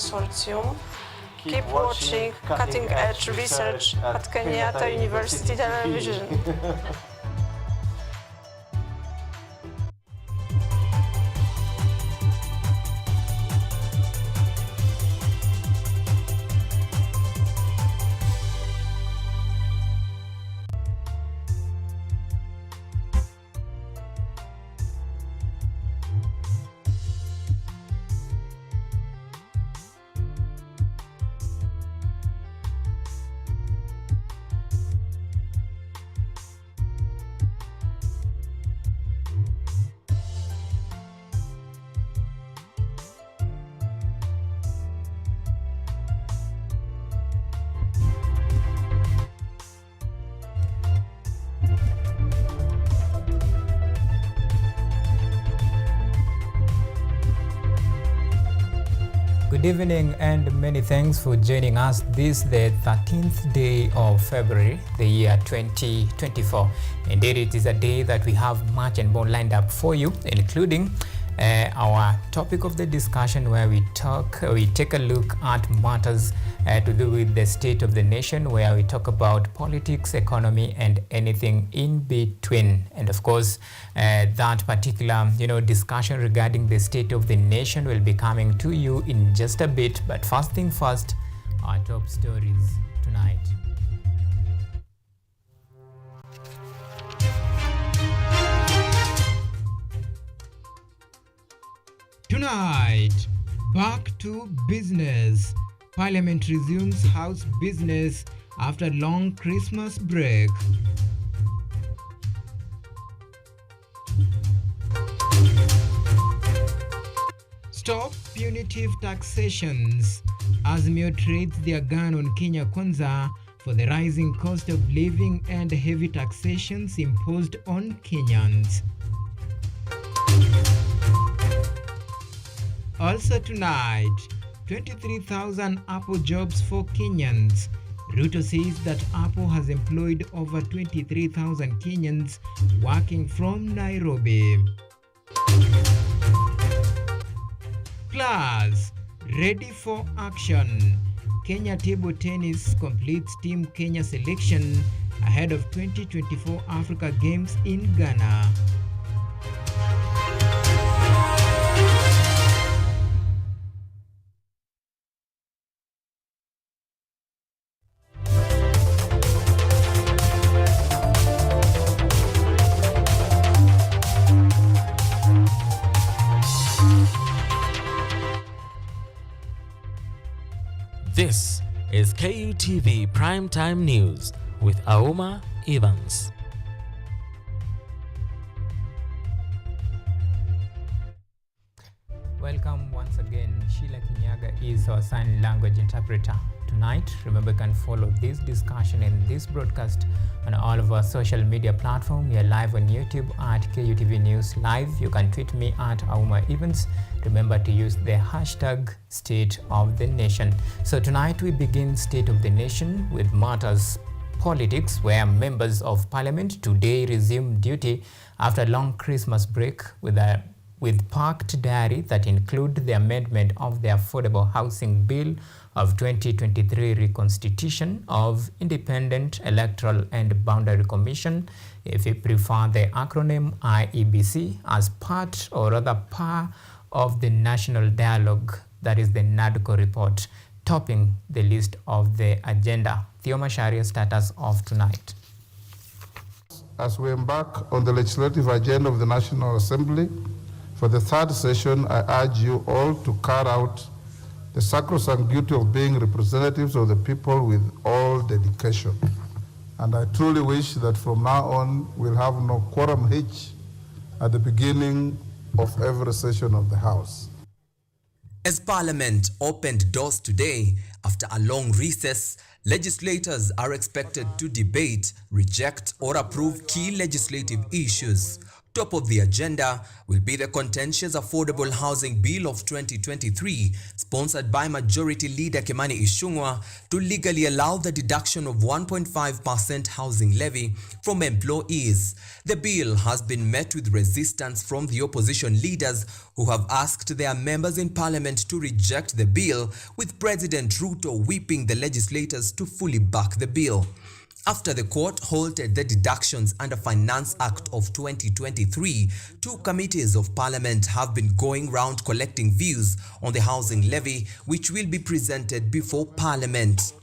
Consortium. Keep watching cutting-edge research at Kenyatta University Television. Good evening and many thanks for joining us this the 13th day of February, the year 2024. Indeed, it is a day that we have much and more lined up for you, including our topic of the discussion where we take a look at matters to do with the state of the nation, where we talk about politics, economy, and anything in between. And of course, that particular discussion regarding the state of the nation will be coming to you in just a bit. But first thing first, our top stories tonight. Tonight, back to business. Parliament resumes House business after long Christmas break. Stop punitive taxations. Azimio trades their gun on Kenya Kwanza for the rising cost of living and heavy taxations imposed on Kenyans. Also tonight, 23,000 Apple jobs for Kenyans. Ruto says that Apple has employed over 23,000 Kenyans working from Nairobi. Plus, ready for action. Kenya table tennis completes Team Kenya selection ahead of 2024 Africa Games in Ghana. This is KUTV Primetime News with Auma Evans. Welcome once again. Sheila Kinyaga is our sign language interpreter. Tonight, remember you can follow this discussion and this broadcast on all of our social media platforms. We are live on YouTube at KUTVNEWS Live. You can tweet me at Auma Evans. Remember to use the hashtag State of the Nation. So tonight we begin State of the Nation with matters politics, where members of parliament today resume duty after a long Christmas break with packed diary that include the amendment of the Affordable Housing Bill of 2023, reconstitution of Independent Electoral and Boundary Commission, if you prefer the acronym IEBC, as part of the National Dialogue, that is the NADCO report, topping the list of the agenda. Theo Masharia status of tonight. As we embark on the legislative agenda of the National Assembly, for the third session, I urge you all to carry out the sacrosanct duty of being representatives of the people with all dedication. And I truly wish that from now on, we'll have no quorum hitch at the beginning of every session of the House. As Parliament opened doors today, after a long recess, legislators are expected to debate, reject, or approve key legislative issues. Top of the agenda will be the contentious Affordable Housing Bill of 2023, sponsored by Majority Leader Kimani Ichung'wah, to legally allow the deduction of 1.5% housing levy from employees. The bill has been met with resistance from the opposition leaders, who have asked their members in parliament to reject the bill, with President Ruto whipping the legislators to fully back the bill. After the court halted the deductions under Finance Act of 2023, two committees of parliament have been going round collecting views on the housing levy, which will be presented before parliament.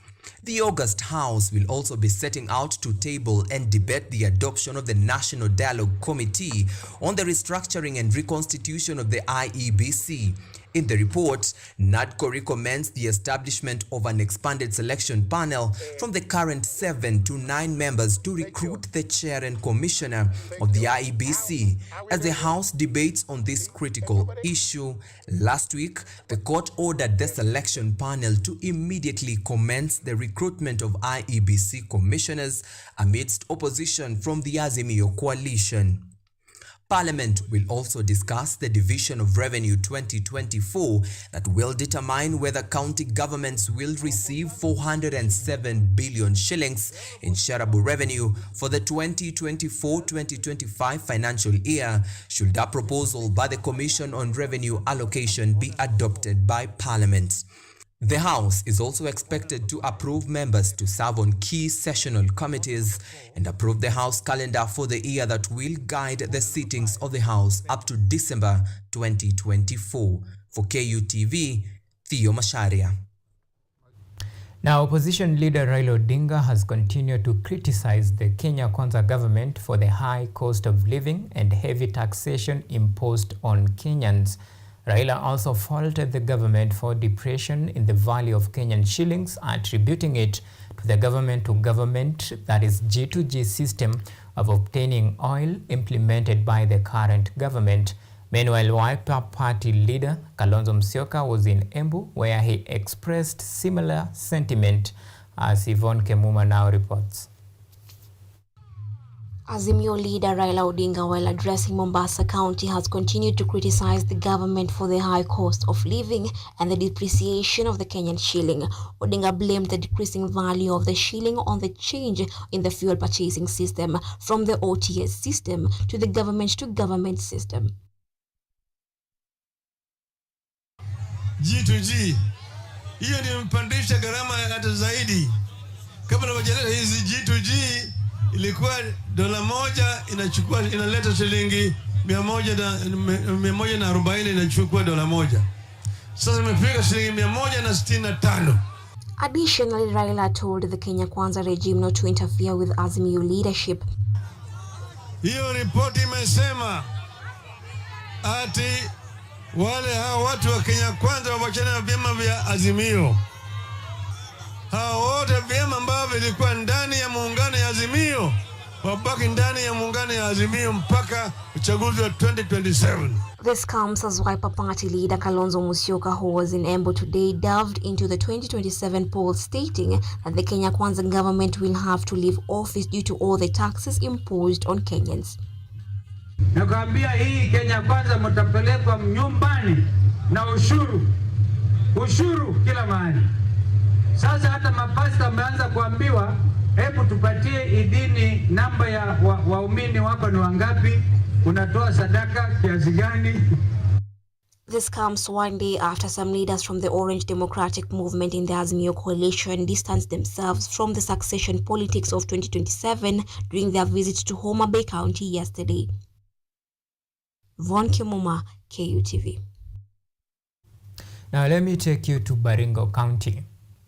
The August House will also be setting out to table and debate the adoption of the National Dialogue Committee on the restructuring and reconstitution of the IEBC. In the report, NADCO recommends the establishment of an expanded selection panel from the current 7 to 9 members to recruit the chair and commissioner of the IEBC. As the House debates on this critical issue, last week, the court ordered the selection panel to immediately commence the recruitment of IEBC commissioners amidst opposition from the Azimio coalition. Parliament will also discuss the Division of Revenue 2024 that will determine whether county governments will receive 407 billion shillings in shareable revenue for the 2024-2025 financial year, should a proposal by the Commission on Revenue Allocation be adopted by Parliament. The House is also expected to approve members to serve on key sessional committees and approve the House calendar for the year that will guide the sittings of the House up to December 2024. For KUTV, Theo Masharia. Now, opposition leader Raila Odinga has continued to criticize the Kenya Kwanza government for the high cost of living and heavy taxation imposed on Kenyans. Raila also faulted the government for depression in the value of Kenyan shillings, attributing it to the government-to-government, that is G2G system of obtaining oil implemented by the current government. Meanwhile, Wiper Party leader Kalonzo Musyoka was in Embu, where he expressed similar sentiment, as Yvonne Kemuma now reports. Azimio leader Raila Odinga, while addressing Mombasa County, has continued to criticize the government for the high cost of living and the depreciation of the Kenyan shilling. Odinga blamed the decreasing value of the shilling on the change in the fuel purchasing system from the OTS system to the government-to-government system. G2G, hiyo ndio mpandisha gharama hata zaidi. Kama unajeleza hizi G2G, ilikuwa $1 inaleta shilingi 140 inachukua $1. Sasa imefika shilingi 165. Additionally, Raila told the Kenya Kwanza regime not to interfere with Azimio leadership. Hiyo ripoti imesema ati hao watu wa Kenya Kwanza wabachane na vyama vya Azimio. Hao wote vyama ambavyo vilikuwa ndani ya muungano ya Azimio wabaki ndani ya muungano ya Azimio mpaka uchaguzi wa 2027. This comes as Wiper Party leader Kalonzo Musyoka, who was in Embu today, delved into the 2027 polls, stating that the Kenya Kwanza government will have to leave office due to all the taxes imposed on Kenyans. Nakwambia hii Kenya Kwanza mtapelekwa nyumbani na ushuru kila mahali. Sasa hata mapasta wameanza kuambiwa, hebu tupatie idhini, namba ya waumini wako ni wangapi, unatoa sadaka kiasi gani. This comes one day after some leaders from the Orange Democratic Movement in the Azimio coalition distanced themselves from the succession politics of 2027 during their visit to Homa Bay County yesterday. Von Kimuma, KUTV. Now let me take you to Baringo County,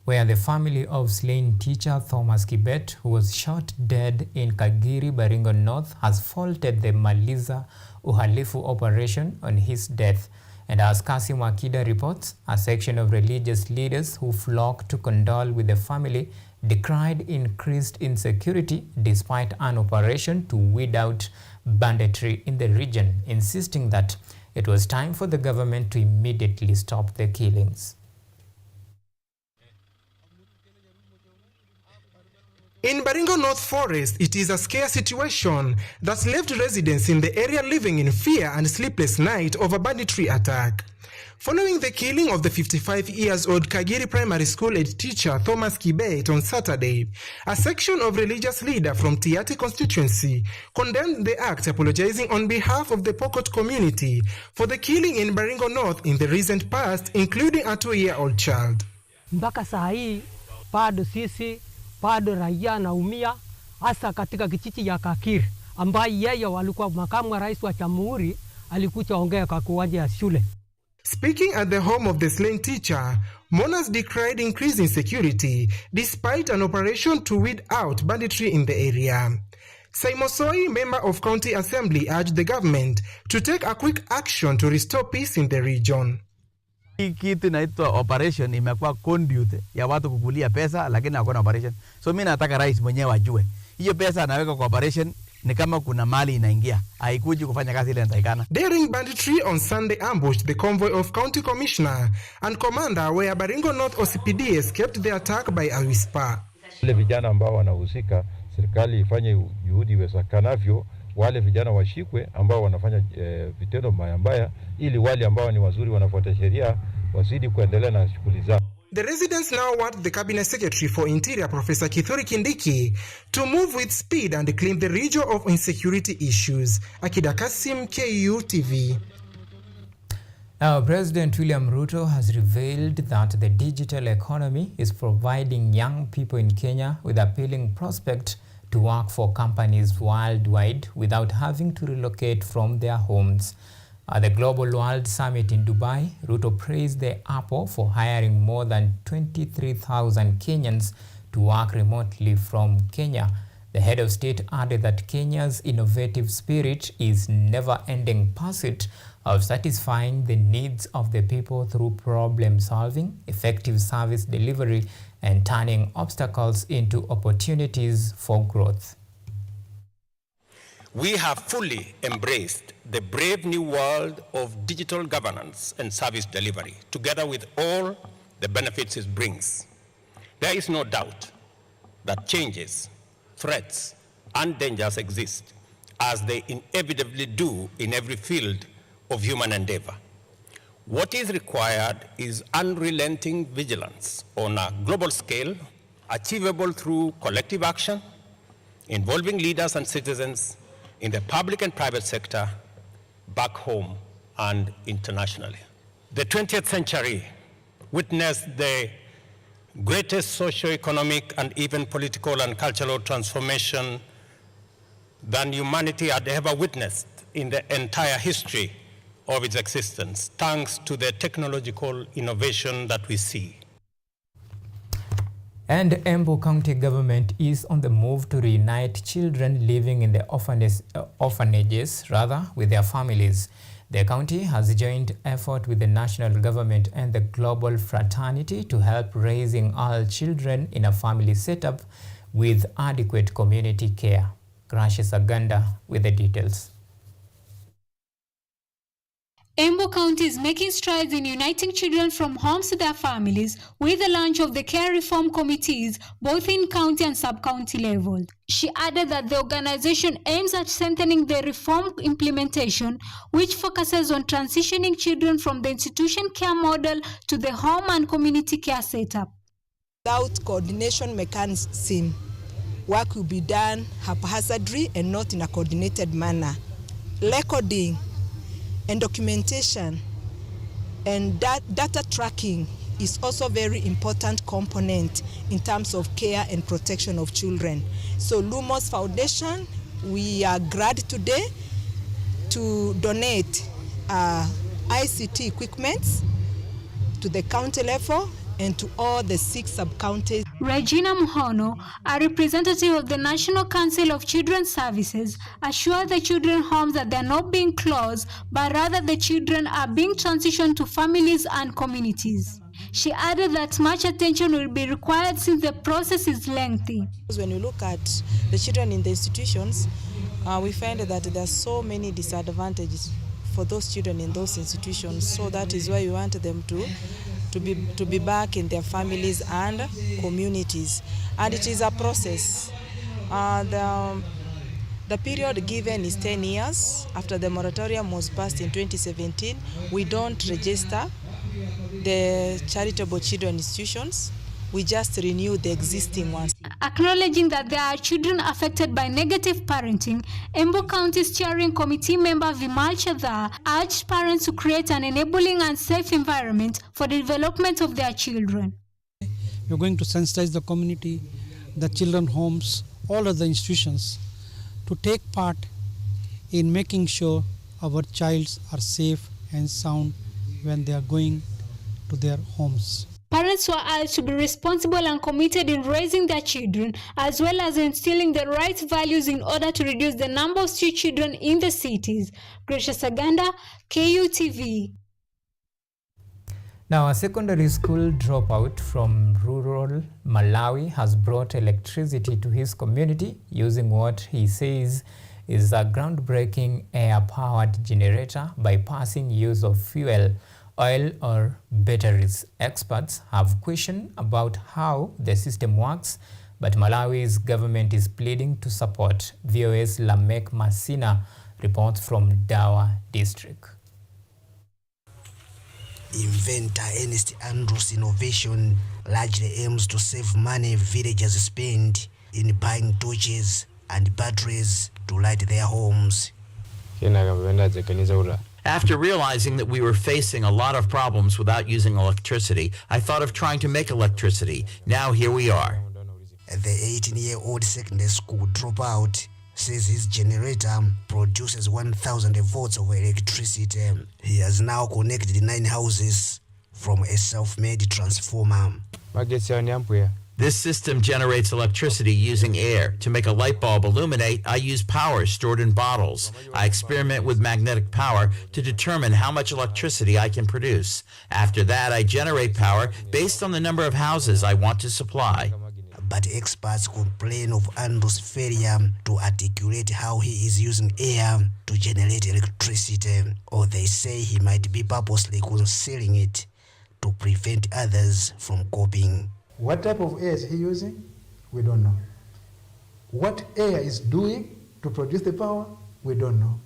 where the family of slain teacher Thomas Kibet, who was shot dead in Kagiri, Baringo North, has faulted the Maliza Uhalifu operation on his death. And as Kasim Akida reports, a section of religious leaders who flocked to condole with the family decried increased insecurity despite an operation to weed out banditry in the region, insisting that it was time for the government to immediately stop the killings. In Baringo North Forest, it is a scare situation that's left residents in the area living in fear and sleepless night of a banditry attack. Following the killing of the 55-year-old Kagiri Primary School head teacher Thomas Kibet on Saturday, a section of religious leader from Tiati constituency condemned the act, apologizing on behalf of the Pokot community for the killing in Baringo North in the recent past, including a 2-year-old child. Mpaka saa hii bado raia naumia, hasa katika kijiji ya Kakir ambaye yeye walikuwa makamu wa rais wa jamhuri alikuja ongea kwa kiwanja ya shule. Speaking at the home of the slain teacher, mourners decried increasing security despite an operation to weed out banditry in the area. Saimosoi, member of County Assembly, urged the government to take a quick action to restore peace in the region. Hii kitu inaitwa operation imekuwa conduit ya watu kukulia pesa lakini hakuna operation. So mimi nataka rais mwenyewe ajue. Hiyo pesa anaweka kwa operation ni kama kuna mali inaingia. Haikuji kufanya kazi ile inatakikana. Daring banditry on Sunday ambushed the convoy of County Commissioner and Commander where Baringo North OCPD escaped the attack by a whisper. Wale vijana ambao wanahusika, serikali ifanye juhudi iwezekanavyo, wale vijana washikwe ambao wanafanya vitendo mbaya ili wale ambao ni wazuri wanafuata sheria wazidi kuendelea na shughuli zao. The residents now want the Cabinet Secretary for Interior, Professor Kithure Kindiki, to move with speed and clean the region of insecurity issues. Akida Kasim, KUTV. Now, President William Ruto has revealed that the digital economy is providing young people in Kenya with appealing prospect to work for companies worldwide without having to relocate from their homes. At the Global World Summit in Dubai, Ruto praised the Apple for hiring more than 23,000 Kenyans to work remotely from Kenya. The head of state added that Kenya's innovative spirit is never-ending pursuit of satisfying the needs of the people through problem solving, effective service delivery, and turning obstacles into opportunities for growth. We have fully embraced the brave new world of digital governance and service delivery, together with all the benefits it brings. There is no doubt that changes, threats, and dangers exist, as they inevitably do in every field of human endeavor. What is required is unrelenting vigilance on a global scale, achievable through collective action, involving leaders and citizens in the public and private sector, back home and internationally. The 20th century witnessed the greatest socio-economic and even political and cultural transformation than humanity had ever witnessed in the entire history of its existence, thanks to the technological innovation that we see. And Embu County government is on the move to reunite children living in the orphanages with their families. The county has joined effort with the national government and the global fraternity to help raising all children in a family setup with adequate community care. Gracious Aganda with the details. Embu County is making strides in uniting children from homes to their families with the launch of the care reform committees both in county and sub-county level. She added that the organization aims at strengthening the reform implementation, which focuses on transitioning children from the institution care model to the home and community care setup. Without coordination mechanism, work will be done haphazardly and not in a coordinated manner. Recording and documentation and data tracking is also a very important component in terms of care and protection of children. So Lumos Foundation, we are glad today to donate ICT equipment to the county level and to all the 6 sub-counties. Regina Muhono, a representative of the National Council of Children's Services, assured the children homes that they are not being closed, but rather the children are being transitioned to families and communities. She added that much attention will be required since the process is lengthy. When you look at the children in the institutions, we find that there are so many disadvantages for those children in those institutions. So that is why we want them to to be back in their families and communities. And it is a process. The period given is 10 years. After the moratorium was passed in 2017, we don't register the charitable children institutions. We just renew the existing ones. Acknowledging that there are children affected by negative parenting, Embu County Steering Committee member Vimal Chadha urged parents to create an enabling and safe environment for the development of their children. We're going to sensitize the community, the children homes, all of the institutions to take part in making sure our childs are safe and sound when they are going to their homes. Parents were urged to be responsible and committed in raising their children, as well as instilling the right values in order to reduce the number of street children in the cities. Gracia Saganda, KUTV. Now, a secondary school dropout from rural Malawi has brought electricity to his community using what he says is a groundbreaking air-powered generator bypassing use of fuel, oil or batteries. Experts have questioned about how the system works, but Malawi's government is pleading to support. VOA's Lamek Masina reports from Dawa district. Inventor Ernest Andrews' innovation largely aims to save money villagers spend in buying torches and batteries to light their homes. After realizing that we were facing a lot of problems without using electricity, I thought of trying to make electricity. Now here we are. The 18-year-old secondary school dropout says his generator produces 1,000 volts of electricity. He has now connected 9 houses from a self-made transformer. This system generates electricity using air. To make a light bulb illuminate, I use power stored in bottles. I experiment with magnetic power to determine how much electricity I can produce. After that, I generate power based on the number of houses I want to supply. But experts complain of Andrew's failure to articulate how he is using air to generate electricity, or they say he might be purposely concealing it to prevent others from copying. What type of air is he using? We don't know. What air is doing to produce the power? We don't know.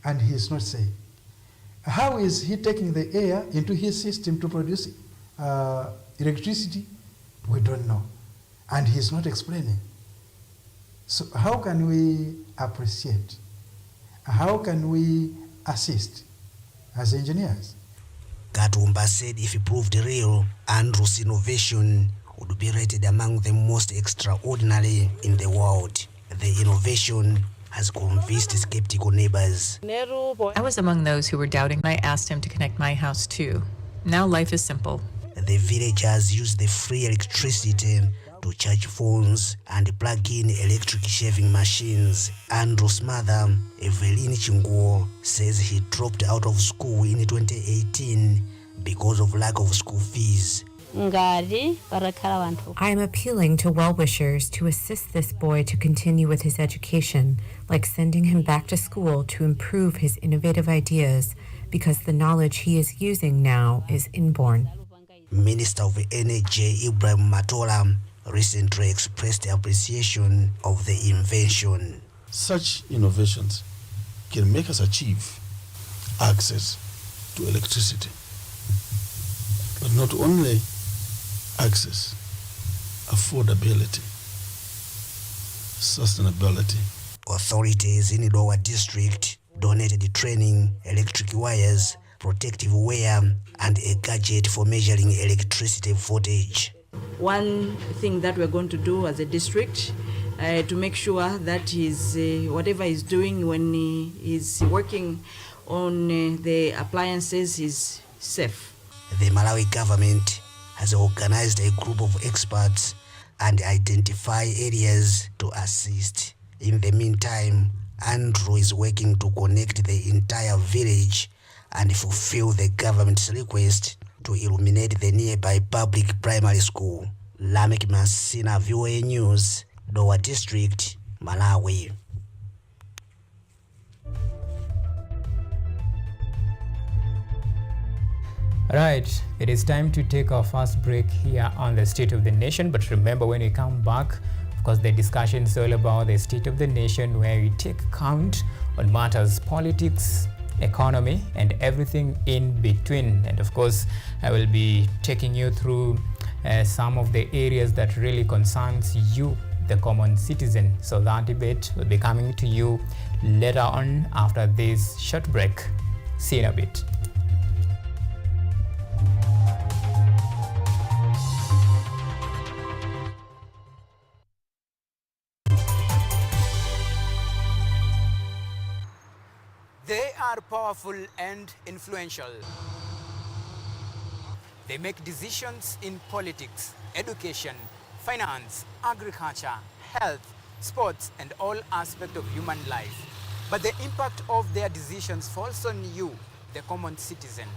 And he is not saying. How is he taking the air into his system to produce electricity? We don't know. And he's not explaining. So how can we appreciate? How can we assist as engineers? Katumba said if he proved real, Andrew's innovation would be rated among the most extraordinary in the world. The innovation has convinced skeptical neighbors. I was among those who were doubting. I asked him to connect my house too. Now life is simple. The villagers use the free electricity to charge phones and plug in electric shaving machines. Andrew's mother, Evelyn Chinguo, says he dropped out of school in 2018 because of lack of school fees. I am appealing to well-wishers to assist this boy to continue with his education, like sending him back to school to improve his innovative ideas, because the knowledge he is using now is inborn. Minister of Energy Ibrahim Matola recently expressed appreciation of the invention. Such innovations can make us achieve access to electricity, but not only access, affordability, sustainability. Authorities in Dowa district donated training, electric wires, protective wear, and a gadget for measuring electricity voltage. One thing that we're going to do as a district to make sure that whatever he's doing when he is working on the appliances is safe. The Malawi government has organized a group of experts and identify areas to assist. In the meantime, Andrew is working to connect the entire village and fulfill the government's request to illuminate the nearby public primary school. Lamek Masina, VOA News, Dowa District, Malawi. Right, it is time to take our first break here on the State of the Nation. But remember, when we come back, of course, the discussion is all about the State of the Nation, where we take count on matters politics, economy, and everything in between. And of course, I will be taking you through some of the areas that really concerns you, the common citizen. So that debate will be coming to you later on after this short break. See you in a bit. They are powerful and influential. They make decisions in politics, education, finance, agriculture, health, sports, and all aspects of human life. But the impact of their decisions falls on you, the common citizen.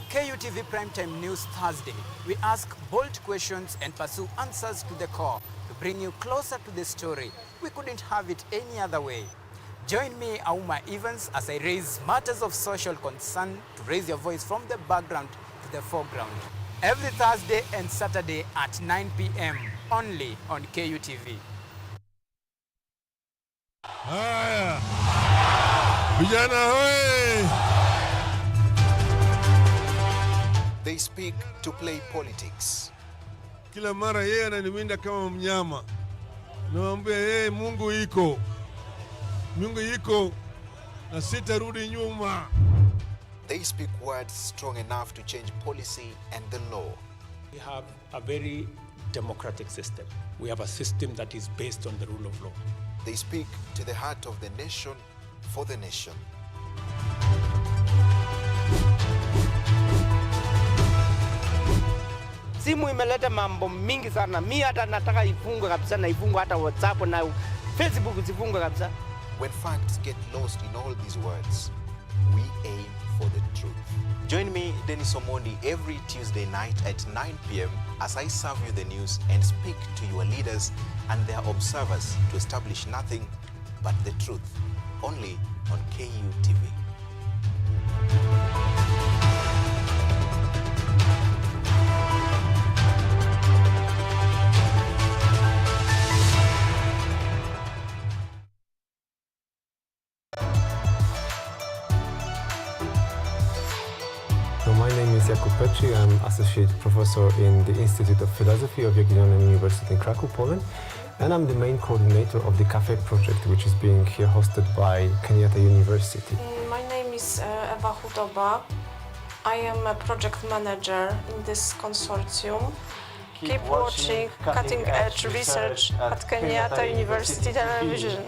KUTV Primetime News Thursday, we ask bold questions and pursue answers to the core to bring you closer to the story. We couldn't have it any other way. Join me, Auma, as I raise matters of social concern to raise your voice from the background to the foreground. Every Thursday and Saturday at 9 p.m. only on KUTV. Haya, vijana hoye! They speak to play politics. Kila mara yeye ananiwinda kama mnyama. Naambia yeye Mungu iko. Mungu iko na sitarudi nyuma. They speak words strong enough to change policy and the law. We have a very democratic system. We have a system that is based on the rule of law. They speak to the heart of the nation for the nation. Simu imeleta mambo mingi sana. Mimi hata nataka ifungwe kabisa, na ifungwe hata WhatsApp na Facebook zifungwe kabisa. When facts get lost in all these words, we aim for the truth. Join me, Dennis Omondi, every Tuesday night at 9 p.m. as I serve you the news and speak to your leaders and their observers to establish nothing but the truth, only on KUTV. My name is Kutv. I'm Associate Professor in the Institute of Philosophy of Jagiellonian University in Krakow, Poland. And I'm the main coordinator of the Cafe project, which is being here hosted by Kenyatta University. My name is Ewa Hudoba. I am a project manager in this consortium. Keep watching cutting edge research at Kenyatta University Television.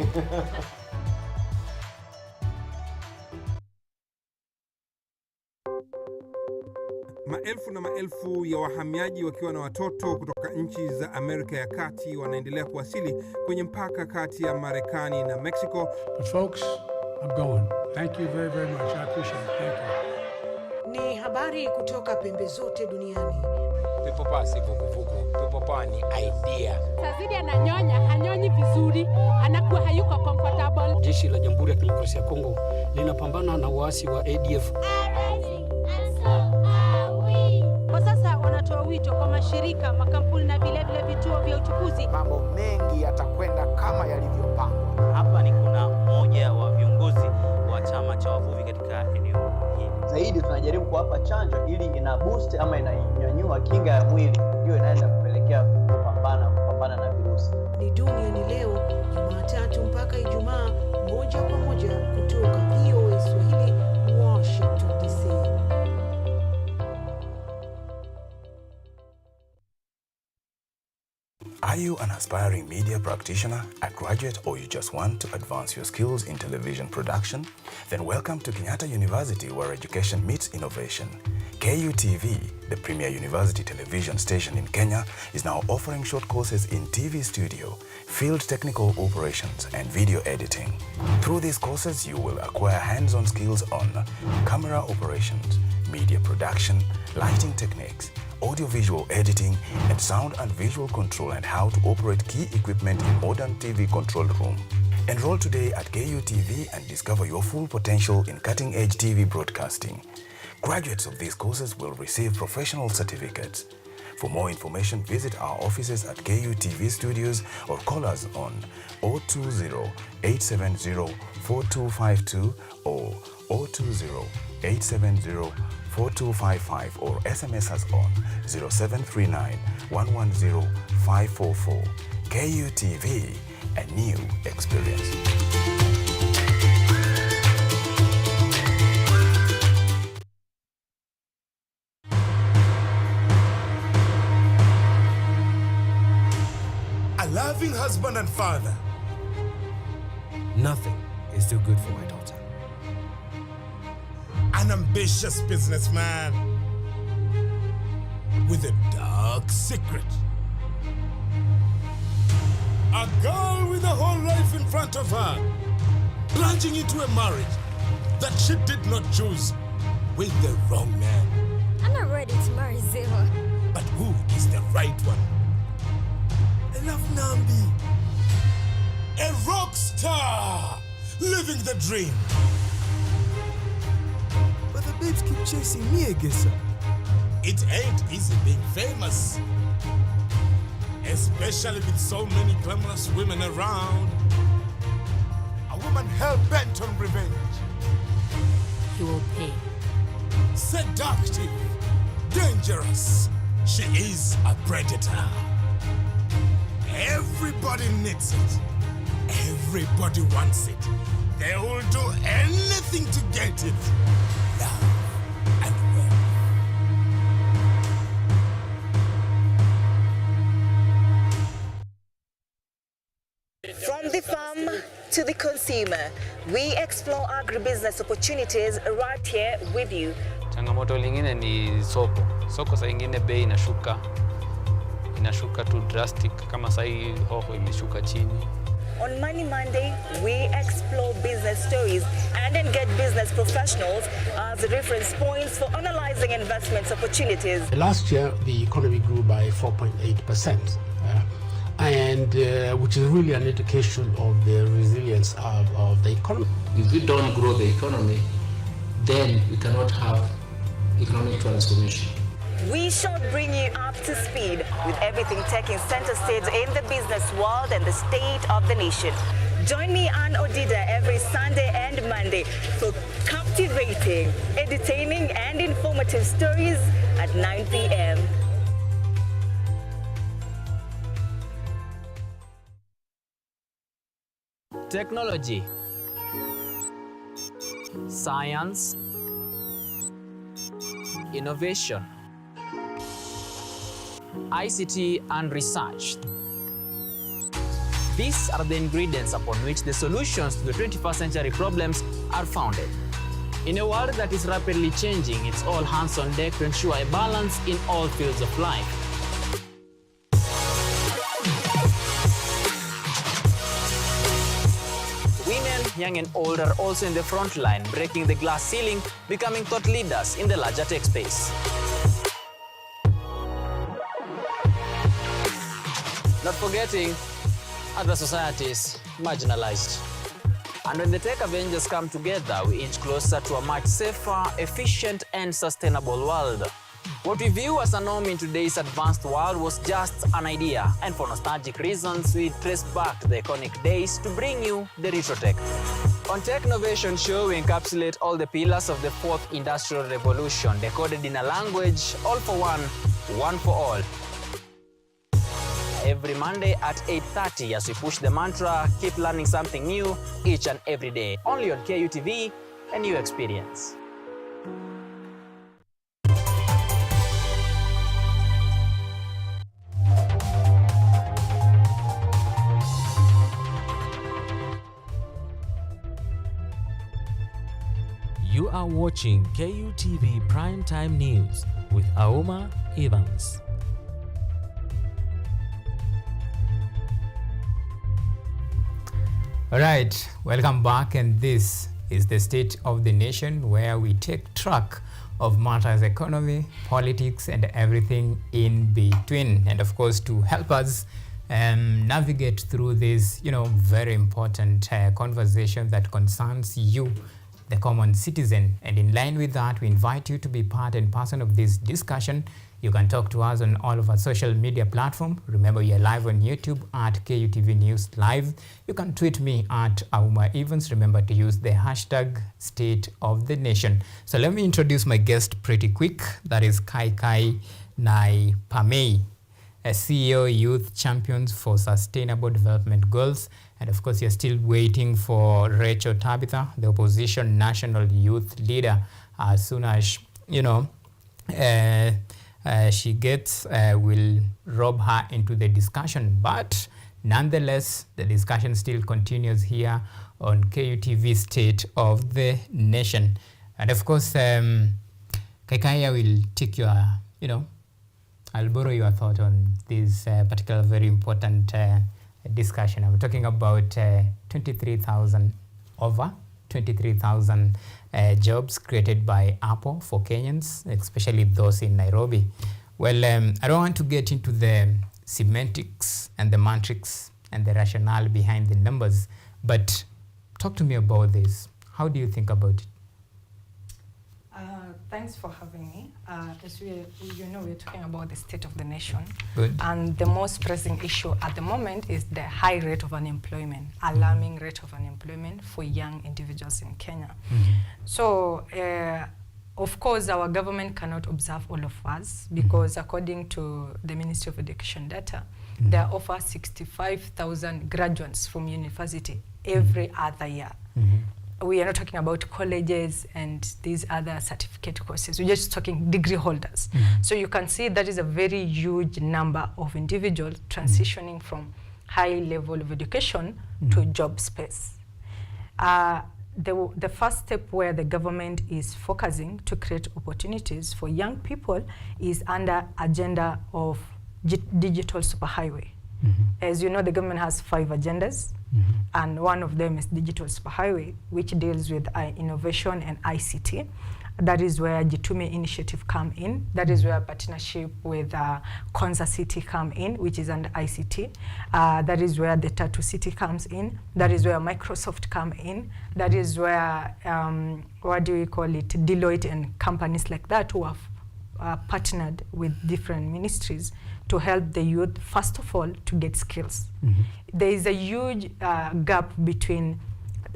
Maelfu na maelfu ya wahamiaji wakiwa na watoto kutoka nchi za Amerika ya Kati wanaendelea kuwasili kwenye mpaka kati ya Marekani na Mexico. But folks, I'm going. Thank you very, very much. I appreciate it. Thank you. Ni habari kutoka pembe zote duniani. People pass vuguvugu. People pass ni idea. Sazidi ananyonya, hanyonyi vizuri, anakuwa hayuko comfortable. Jeshi la Jamhuri ya Kidemokrasia ya Kongo linapambana na waasi wa ADF. Wito kwa mashirika, makampuni na vile vituo vya uchukuzi. Mambo mengi yatakwenda kama yalivyopangwa. Hapa ni kuna mmoja wa viongozi wa chama cha wavuvi katika eneo hili. Zaidi tunajaribu kuwapa chanjo ili ina boost ama inanyanyua kinga ya mwili, hiyo inaenda kupelekea kupambana na virusi. Ni duniani leo, Jumatatu mpaka Ijumaa, moja kwa moja kutoka VOA Swahili, Washington DC. Are you an aspiring media practitioner, a graduate, or you just want to advance your skills in television production? Then welcome to Kenyatta University, where education meets innovation. KUTV, the premier university television station in Kenya, is now offering short courses in TV studio, field technical operations, and video editing. Through these courses, you will acquire hands-on skills on camera operations, media production, lighting techniques, audio-visual editing, and sound and visual control, and how to operate key equipment in modern TV control room. Enroll today at KUTV and discover your full potential in cutting-edge TV broadcasting. Graduates of these courses will receive professional certificates. For more information, visit our offices at KUTV Studios or call us on 020-870-4252 or 020-870-4255 or SMS us on 0739-110-544. KUTV, a new experience. A loving husband and father. Nothing is too good for my daughter. An ambitious businessman with a dark secret. A girl with a whole life in front of her, plunging into a marriage that she did not choose with the wrong man. I'm not ready to marry Zewa. But who is the right one? I love Nambi. A rock star, living the dream. But the babes keep chasing me, Agesa. It ain't easy being famous. Especially with so many glamorous women around. A woman hell-bent on revenge. You will pay. Seductive, dangerous. She is a predator. Everybody needs it. Everybody wants it. They will do anything to get it. Love and wealth. From the farm to the consumer, we explore agribusiness opportunities right here with you. Changamoto lingine ni soko. Soko saa ingine bei inashuka tu drastic, kama saa hii hoho imeshuka chini. On Money Monday, we explore business stories and engage business professionals as reference points for analyzing investment opportunities. Last year, the economy grew by 4.8%, which is really an indication of the resilience of the economy. If we don't grow the economy, then we cannot have economic transformation. We shall bring you up to speed with everything taking center stage in the business world and the state of the nation. Join me, Ann Odida, every Sunday and Monday for captivating, entertaining, and informative stories at 9 p.m. Technology, science, innovation, ICT and research. These are the ingredients upon which the solutions to the 21st century problems are founded. In a world that is rapidly changing, it's all hands on deck to ensure a balance in all fields of life. Women, young and old, are also in the front line, breaking the glass ceiling, becoming thought leaders in the larger tech space. Not forgetting other societies marginalized. And when the tech Avengers come together, we inch closer to a much safer, efficient, and sustainable world. What we view as a norm in today's advanced world was just an idea, and for nostalgic reasons, we trace back to the iconic days to bring you the retro tech. On Tech Innovation Show, we encapsulate all the pillars of the fourth industrial revolution, decoded in a language, all for one for all. Every Monday at 8:30 as we push the mantra, keep learning something new each and every day. Only on KUTV, a new experience. You are watching KUTV Primetime News with Auma Evans. All right, welcome back, and this is the State of the Nation, where we take track of matters economy, politics, and everything in between. And of course, to help us navigate through this, very important conversation that concerns you the common citizen. And in line with that, we invite you to be part and parcel of this discussion. You can talk to us on all of our social media platforms. Remember, we are live on YouTube at KUTV News Live. You can tweet me at Auma Evans. Remember to use the hashtag State of the Nation. So let me introduce my guest pretty quick. That is Kai Nai Pamei, a CEO, Youth Champions for Sustainable Development Goals. And of course, you're still waiting for Rachel Tabitha, the opposition national youth leader. As soon as, she gets, will rob her into the discussion. But nonetheless, the discussion still continues here on KUTV State of the Nation. And of course, Kaikaya will take your, I'll borrow your thought on this particular very important discussion. I'm talking about over 23,000 jobs created by Apple for Kenyans, especially those in Nairobi. Well, I don't want to get into the semantics and the matrix and the rationale behind the numbers, but talk to me about this. How do you think about it? Thanks for having me. As we're talking about the state of the nation. Good. And the most pressing issue at the moment is the high rate of unemployment, alarming rate of unemployment for young individuals in Kenya. So, of course, our government cannot observe all of us because according to the Ministry of Education data, there are over 65,000 graduates from university every other year. We are not talking about colleges and these other certificate courses. We're just talking degree holders. So you can see that is a very huge number of individuals transitioning from high level of education to job space. The first step where the government is focusing to create opportunities for young people is under agenda of digital superhighway. As you know, the government has 5 agendas, and one of them is digital superhighway, which deals with innovation and ICT. That is where Jitume initiative come in. That is where partnership with Konza City come in, which is under ICT. That is where the Tattoo City comes in. That is where Microsoft come in. That is where, Deloitte and companies like that who have partnered with different ministries to help the youth, first of all, to get skills. There is a huge gap between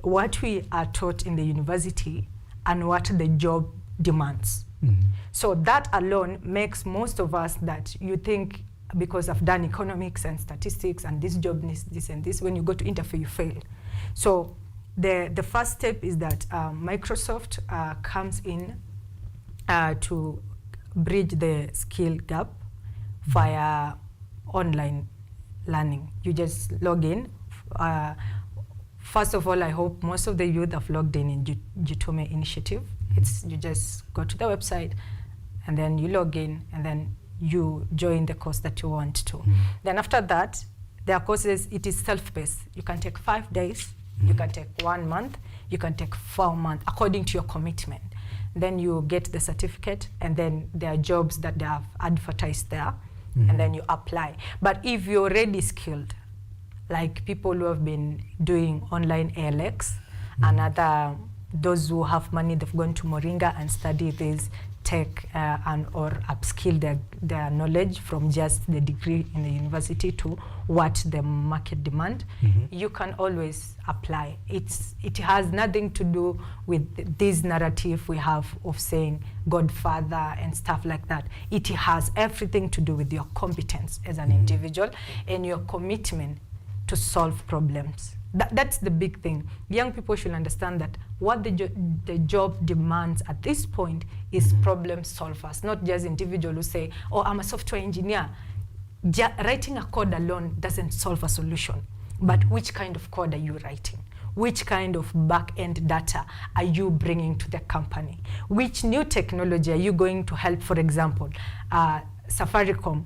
what we are taught in the university and what the job demands. So that alone makes most of us that you think, because I've done economics and statistics and this job needs this and this, when you go to interview, you fail. So the first step is that Microsoft comes in to bridge the skill gap via online learning. You just log in. First of all, I hope most of the youth have logged in Jitume initiative. You just go to the website and then you log in and then you join the course that you want to. Then after that, there are courses, it is self-paced. You can take 5 days, you can take 1 month, you can take 4 months according to your commitment. Then you get the certificate and then there are jobs that they have advertised there. And then you apply. But if you're already skilled, like people who have been doing online ALX and those who have money, they've gone to Moringa and study this tech or upskill their knowledge from just the degree in the university to what the market demand, you can always apply. It has nothing to do with this narrative we have of saying Godfather and stuff like that. It has everything to do with your competence as an individual and your commitment to solve problems. That's the big thing. Young people should understand that what the job demands at this point is problem solvers, not just individuals who say, oh, I'm a software engineer. Writing a code alone doesn't solve a solution. But which kind of code are you writing? Which kind of back-end data are you bringing to the company? Which new technology are you going to help, for example, Safaricom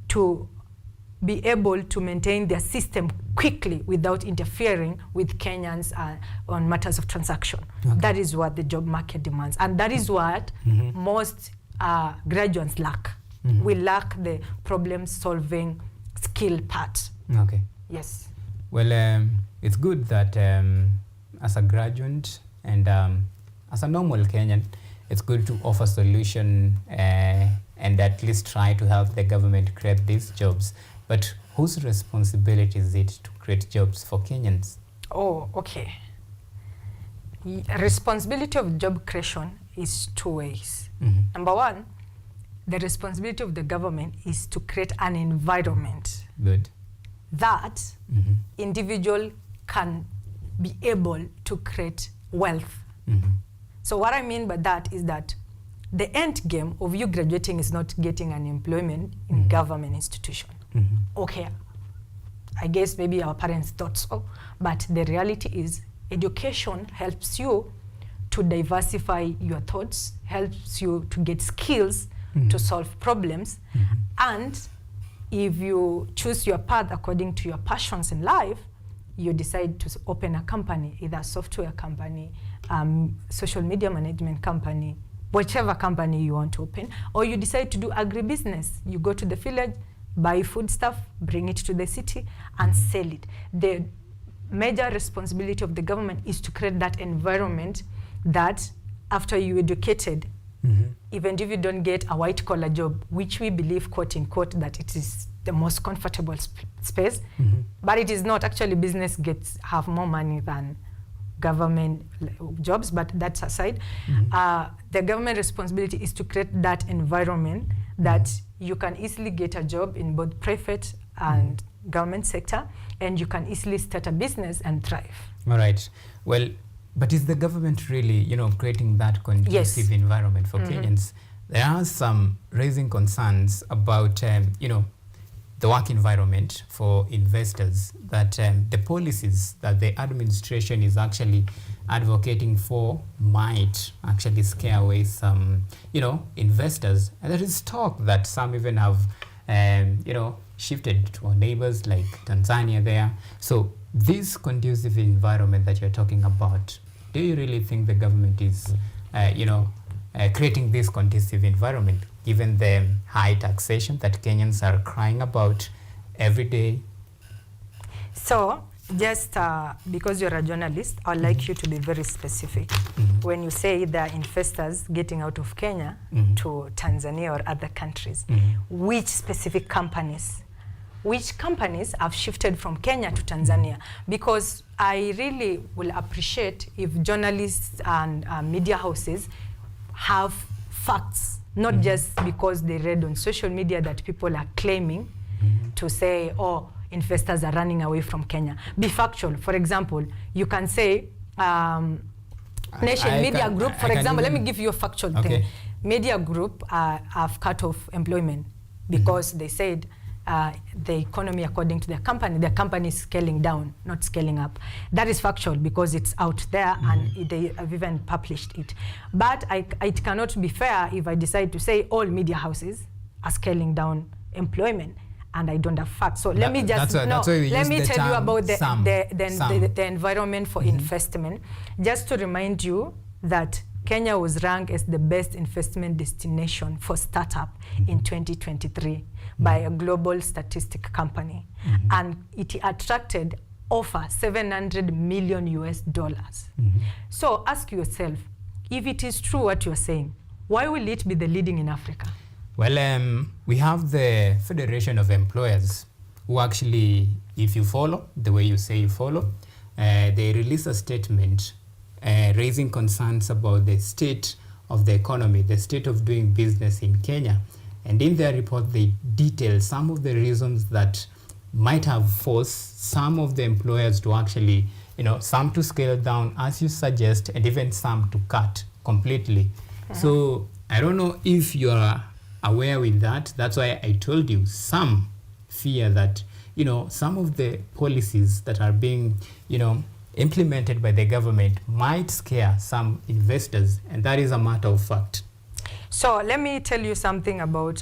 to be able to maintain their system quickly without interfering with Kenyans on matters of transaction. Okay. That is what the job market demands. And that is what most graduates lack. We lack the problem-solving skill part. Okay. Yes. Well, it's good that as a graduate and as a normal Kenyan, it's good to offer solution and at least try to help the government create these jobs. But whose responsibility is it to create jobs for Kenyans? Oh, okay. Responsibility of job creation is two ways. Number one, the responsibility of the government is to create an environment that individual can be able to create wealth. So what I mean by that is that the end game of you graduating is not getting an employment in government institution. Okay, I guess maybe our parents thought so, but the reality is education helps you to diversify your thoughts, helps you to get skills to solve problems, and if you choose your path according to your passions in life, you decide to open a company, either a software company, social media management company, whichever company you want to open, or you decide to do agribusiness. You go to the village, buy food stuff, bring it to the city, and sell it. The major responsibility of the government is to create that environment that after you educated, even if you don't get a white collar job, which we believe, quote unquote, that it is the most comfortable space, but it is not. Actually, business have more money than government jobs, but that's aside. The government responsibility is to create that environment that you can easily get a job in both private and government sector, and you can easily start a business and thrive. All right. Well, but is the government really, creating that conducive environment for Kenyans? There are some raising concerns about, the work environment for investors, that the policies that the administration is actually advocating for might actually scare away some, investors. And there is talk that some even have, shifted to our neighbors like Tanzania there. So this conducive environment that you're talking about, do you really think the government is, creating this conducive environment, given the high taxation that Kenyans are crying about every day? So, just because you're a journalist, I'd like you to be very specific. When you say there are investors getting out of Kenya to Tanzania or other countries, which specific companies? Which companies have shifted from Kenya to Tanzania? Because I really will appreciate if journalists and media houses have facts, not just because they read on social media that people are claiming to say, oh, investors are running away from Kenya. Be factual. For example, you can say, Nation Media Group, for example, let me give you a factual thing. Media Group have cut off employment because they said the economy, according to the company is scaling down, not scaling up. That is factual because it's out there and they have even published it. But it cannot be fair if I decide to say all media houses are scaling down employment and I don't have facts. So let me just tell you about the environment for investment. Just to remind you that Kenya was ranked as the best investment destination for startup in 2023 by a global statistic company. And it attracted over $700 million US. So ask yourself, if it is true what you're saying, why will it be the leading in Africa? Well, we have the Federation of Employers who actually, if you follow the way you say you follow, they release a statement raising concerns about the state of the economy, the state of doing business in Kenya. And in their report, they detail some of the reasons that might have forced some of the employers to actually, some to scale down, as you suggest, and even some to cut completely. So I don't know if you are aware with that. That's why I told you some fear that, some of the policies that are being, implemented by the government might scare some investors, and that is a matter of fact. So let me tell you something about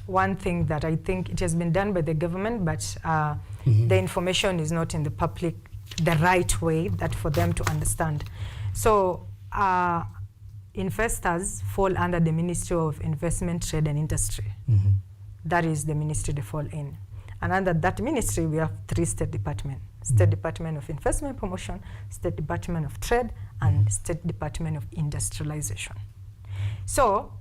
one thing that I think it has been done by the government, but the information is not in the public the right way that for them to understand. So investors fall under the Ministry of Investment, Trade and Industry. That is the ministry they fall in. And under that ministry, we have 3 state departments. State Department of Investment Promotion, State Department of Trade, and State Department of Industrialization. So